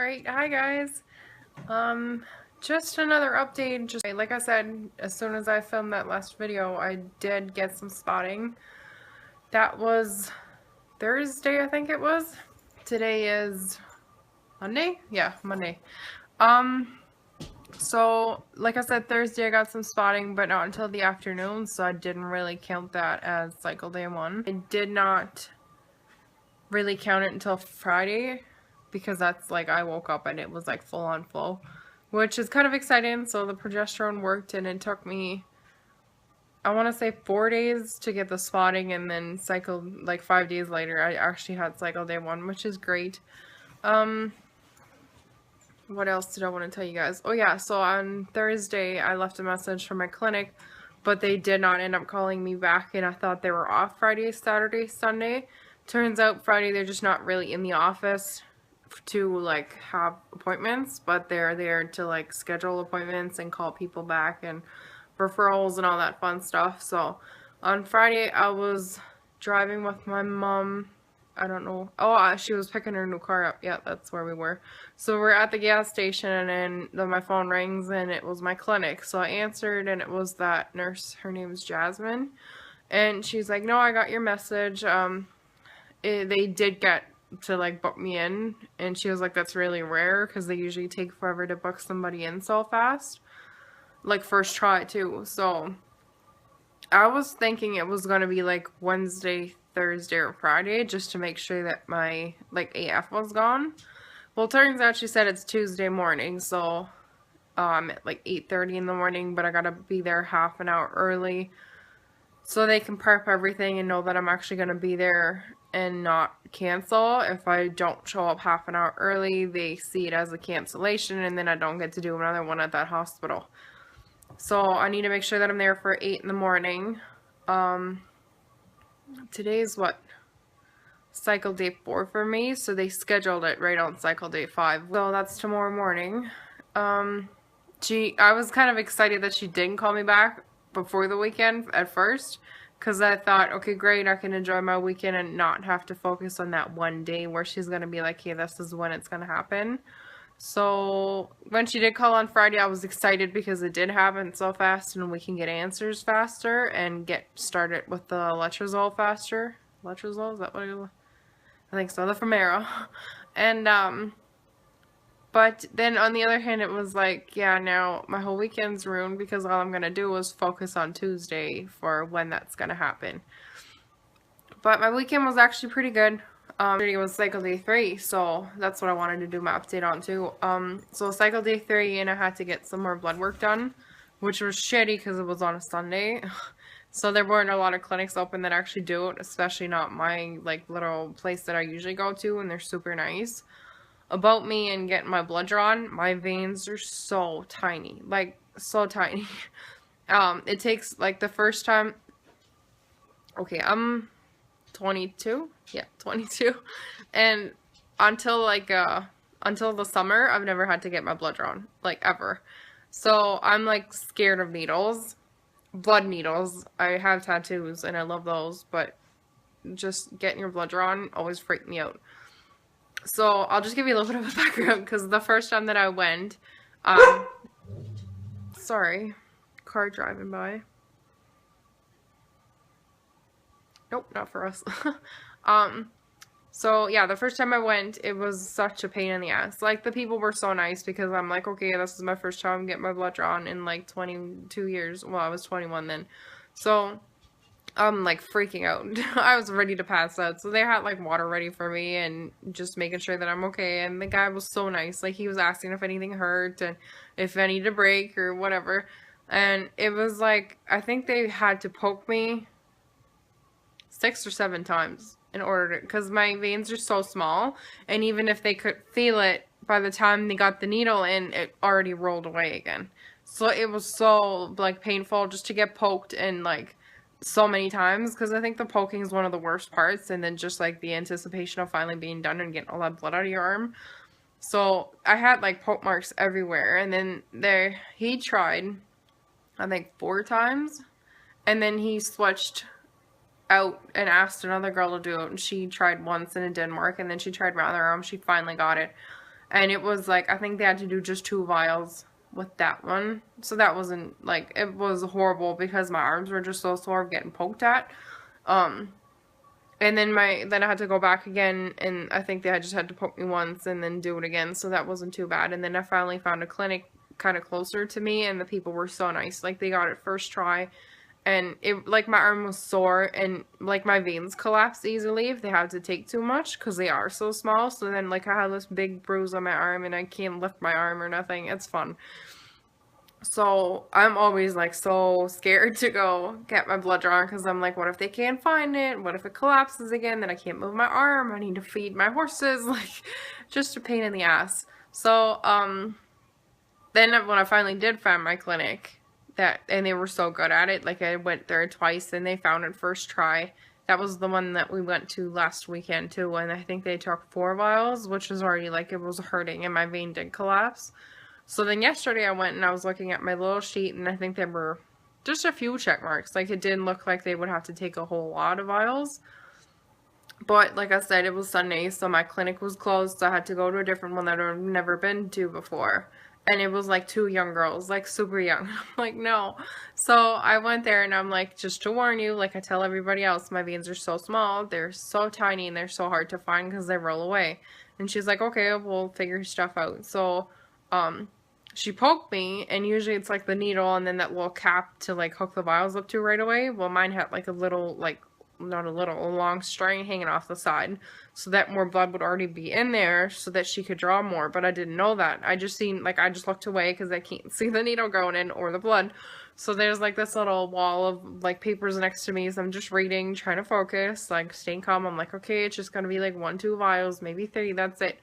Alright, hi guys. Just another update. Just like I said, as soon as I filmed that last video, I did get some spotting. That was Thursday, I think it was. Today is Monday? Yeah, Monday. So like I said, Thursday I got some spotting, but not until the afternoon, so I didn't really count that as cycle day 1. I did not really count it until Friday, because that's like I woke up and it was like full on flow, which is kind of exciting. So the progesterone worked and it took me, I want to say 4 days to get the spotting, and then cycle like 5 days later I actually had cycle day 1, which is great. What else did I want to tell you guys? Oh yeah, so on Thursday I left a message for my clinic, but they did not end up calling me back, and I thought they were off Friday, Saturday, Sunday. Turns out Friday they're just not really in the office to like have appointments, but they're there to like schedule appointments and call people back and referrals and all that fun stuff. So on Friday I was driving with my mom. I don't know. Oh, she was picking her new car up. Yeah, that's where we were. So we're at the gas station, and then my phone rings and it was my clinic. So I answered, and it was that nurse. Her name is Jasmine. And she's like, "No, I got your message. They did get to like book me in." And she was like, "That's really rare because they usually take forever to book somebody in so fast. Like first try too." So I was thinking it was gonna be like Wednesday, Thursday, or Friday, just to make sure that my like AF was gone. Well, it turns out she said it's Tuesday morning, so at like 8:30 in the morning, but I gotta be there half an hour early so they can prep everything and know that I'm actually gonna be there and not cancel. If I don't show up half an hour early, they see it as a cancellation, and then I don't get to do another one at that hospital. So I need to make sure that I'm there for 8 in the morning. Today's what? Cycle day 4 for me, so they scheduled it right on cycle day 5. So that's tomorrow morning. I was kind of excited that she didn't call me back before the weekend at first, because I thought, okay, great, I can enjoy my weekend and not have to focus on that one day where she's going to be like, hey, this is when it's going to happen. So when she did call on Friday, I was excited because it did happen so fast, and we can get answers faster and get started with the letrozole faster. Letrozole, is that what it was? I think so, the Femera. And but then on the other hand, it was like, yeah, now my whole weekend's ruined because all I'm gonna do is focus on Tuesday for when that's gonna happen. But my weekend was actually pretty good. It was cycle day 3, so that's what I wanted to do my update on too. So cycle day 3, and I had to get some more blood work done, which was shitty because it was on a Sunday. So there weren't a lot of clinics open that actually do it, especially not my like little place that I usually go to, and they're super nice. About me and getting my blood drawn, my veins are so tiny, like so tiny. It takes like the first time. Okay, I'm 22. Yeah, 22. And until the summer, I've never had to get my blood drawn, like ever. So I'm like scared of needles, blood needles. I have tattoos and I love those, but just getting your blood drawn always freaked me out. So I'll just give you a little bit of a background, because the first time that I went, sorry, car driving by. Nope, not for us. So yeah, the first time I went, it was such a pain in the ass. Like, the people were so nice, because I'm like, okay, this is my first time getting my blood drawn in like 22 years. Well, I was 21 then. So I'm like freaking out. I was ready to pass out. So they had like water ready for me and just making sure that I'm okay. And the guy was so nice. Like, he was asking if anything hurt and if I needed a break or whatever. And it was like, I think they had to poke me 6 or 7 times in order to, because my veins are so small, and even if they could feel it, by the time they got the needle in, it already rolled away again. So it was so like painful just to get poked, and like so many times, because I think the poking is one of the worst parts, and then just like the anticipation of finally being done and getting all that blood out of your arm. So I had like poke marks everywhere, and then he tried I think 4 times, and then he switched out and asked another girl to do it, and she tried once and it didn't work, and then she tried my other arm. She finally got it, And it was like, I think they had to do just 2 vials with that one. So that wasn't, like, it was horrible because my arms were just so sore of getting poked at. And then I had to go back again, and I think they just had to poke me once and then do it again, so that wasn't too bad. And then I finally found a clinic kind of closer to me, and the people were so nice. Like, they got it first try, and it, like, my arm was sore, and, like, my veins collapsed easily if they had to take too much, because they are so small. So then, like, I had this big bruise on my arm, and I can't lift my arm or nothing. It's fun. So I'm always like so scared to go get my blood drawn because I'm like, what if they can't find it? What if it collapses again? Then I can't move my arm. I need to feed my horses. Like, just a pain in the ass. So then when I finally did find my clinic, and they were so good at it, like I went there twice and they found it first try. That was the one that we went to last weekend too, and I think they took 4 vials, which was already like, it was hurting and my vein did collapse. So then yesterday I went and I was looking at my little sheet, and I think there were just a few check marks. Like, it didn't look like they would have to take a whole lot of vials. But like I said, it was Sunday, so my clinic was closed, so I had to go to a different one that I've never been to before. And it was like 2 young girls, like super young. I'm like, no. So I went there and I'm like, just to warn you, like I tell everybody else, my veins are so small, they're so tiny, and they're so hard to find because they roll away. And she's like, okay, we'll figure stuff out. So she poked me, and usually it's like the needle and then that little cap to like hook the vials up to right away. Well, mine had like a little, like, not a little, a long string hanging off the side, so that more blood would already be in there so that she could draw more. But I didn't know that. I just looked away because I can't see the needle going in or the blood. So there's like this little wall of like papers next to me, so I'm just reading, trying to focus, like staying calm. I'm like, okay, it's just gonna be like 1, 2 vials, maybe 3, that's it.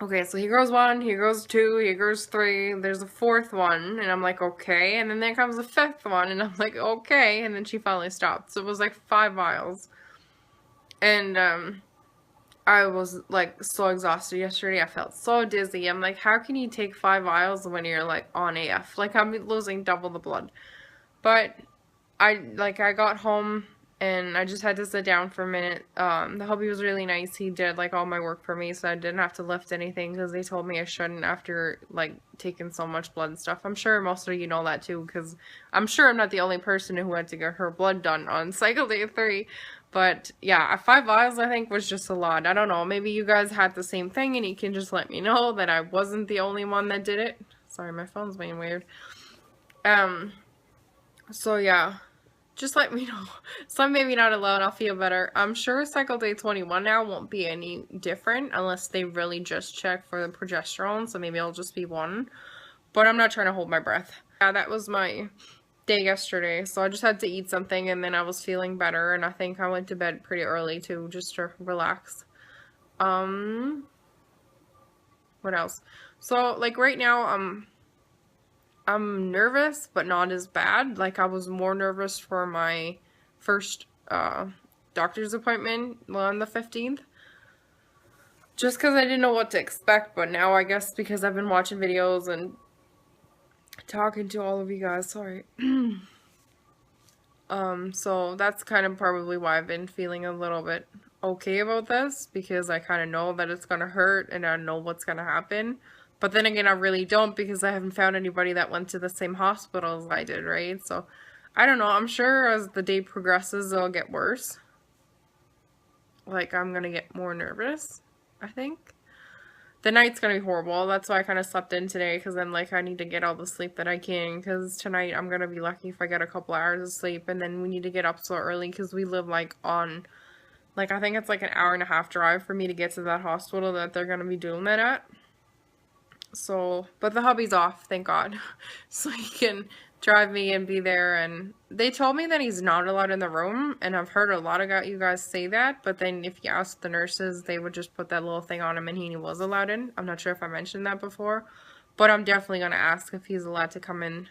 Okay, so here goes 1, here goes 2, here goes 3, there's a 4th one, and I'm like, okay, and then there comes a 5th one, and I'm like, okay, and then she finally stopped. So it was like 5 vials, and I was like so exhausted yesterday. I felt so dizzy. I'm like, how can you take 5 vials when you're like on AF? Like, I'm losing double the blood. But I got home, and I just had to sit down for a minute. The hubby was really nice. He did like all my work for me, so I didn't have to lift anything because they told me I shouldn't after like taking so much blood and stuff. I'm sure most of you know that too, because I'm sure I'm not the only person who had to get her blood done on cycle day 3. But yeah, 5 vials I think was just a lot. I don't know, maybe you guys had the same thing and you can just let me know that I wasn't the only one that did it. Sorry, my phone's being weird. So yeah, just let me know. So I'm maybe not alone. I'll feel better. I'm sure cycle day 21 now won't be any different unless they really just check for the progesterone. So maybe it'll just be 1. But I'm not trying to hold my breath. Yeah, that was my day yesterday. So I just had to eat something, and then I was feeling better. And I think I went to bed pretty early too, just to relax. What else? So like right now, I'm nervous, but not as bad. Like, I was more nervous for my first doctor's appointment on the 15th. Just because I didn't know what to expect, but now I guess because I've been watching videos and talking to all of you guys, sorry. So that's kind of probably why I've been feeling a little bit okay about this, because I kind of know that it's gonna hurt and I know what's gonna happen. But then again, I really don't, because I haven't found anybody that went to the same hospital as I did, right? So, I don't know. I'm sure as the day progresses, it'll get worse. Like, I'm gonna get more nervous, I think. The night's gonna be horrible. That's why I kind of slept in today, because I'm like, I need to get all the sleep that I can, because tonight I'm gonna be lucky if I get a couple hours of sleep, and then we need to get up so early, because we live, like, on, like, I think it's like an 1.5-hour drive for me to get to that hospital that they're gonna be doing that at. So, but the hubby's off, thank God. So he can drive me and be there. And they told me that he's not allowed in the room. And I've heard a lot of you guys say that. But then if you ask the nurses, they would just put that little thing on him and he was allowed in. I'm not sure if I mentioned that before. But I'm definitely going to ask if he's allowed to come in.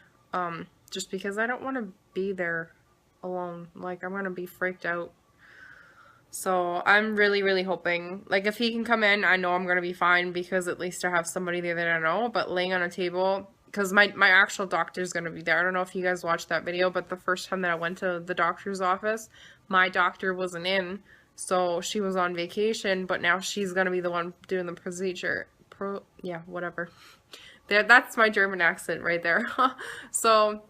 Just because I don't want to be there alone. Like, I'm going to be freaked out. So I'm really, really hoping, like, if he can come in, I know I'm going to be fine, because at least I have somebody there that I know. But laying on a table, because my actual doctor's going to be there. I don't know if you guys watched that video, but the first time that I went to the doctor's office, my doctor wasn't in. So she was on vacation, but now she's going to be the one doing the yeah, whatever. That's my German accent right there. So,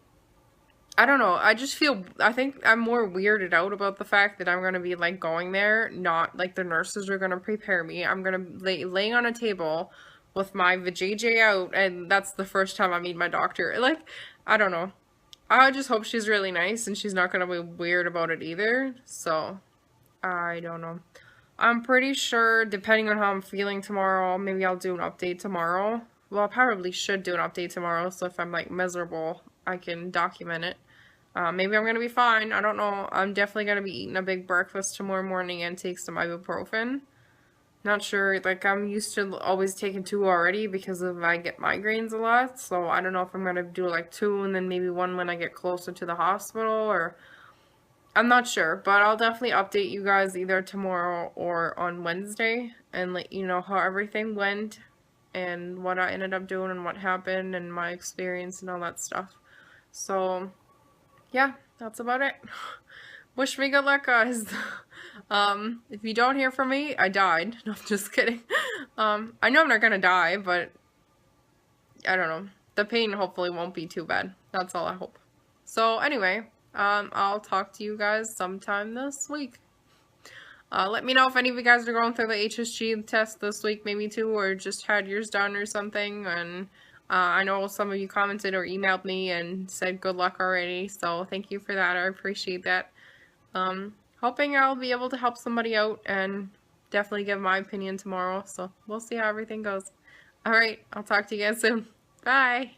I don't know. I think I'm more weirded out about the fact that I'm going to be like going there, not like the nurses are going to prepare me. I'm going to laying on a table with my vajayjay out, and that's the first time I meet my doctor. Like, I don't know. I just hope she's really nice and she's not going to be weird about it either. So, I don't know. I'm pretty sure, depending on how I'm feeling tomorrow, maybe I'll do an update tomorrow. Well, I probably should do an update tomorrow, so if I'm, like, miserable, I can document it. Maybe I'm gonna be fine. I don't know. I'm definitely gonna be eating a big breakfast tomorrow morning and take some ibuprofen. Not sure, like, I'm used to always taking 2 already because of I get migraines a lot, so I don't know if I'm gonna do, like, 2 and then maybe 1 when I get closer to the hospital, or... I'm not sure, but I'll definitely update you guys either tomorrow or on Wednesday and let you know how everything went and what I ended up doing and what happened and my experience and all that stuff. So, yeah, that's about it. Wish me good luck, guys. If you don't hear from me, I died. No, I'm just kidding. I know I'm not gonna die, but I don't know. The pain hopefully won't be too bad. That's all I hope. So, anyway... I'll talk to you guys sometime this week. Let me know if any of you guys are going through the HSG test this week, maybe too, or just had yours done or something. And I know some of you commented or emailed me and said good luck already, so thank you for that. I appreciate that. Hoping I'll be able to help somebody out and definitely give my opinion tomorrow, so we'll see how everything goes. Alright, I'll talk to you guys soon. Bye!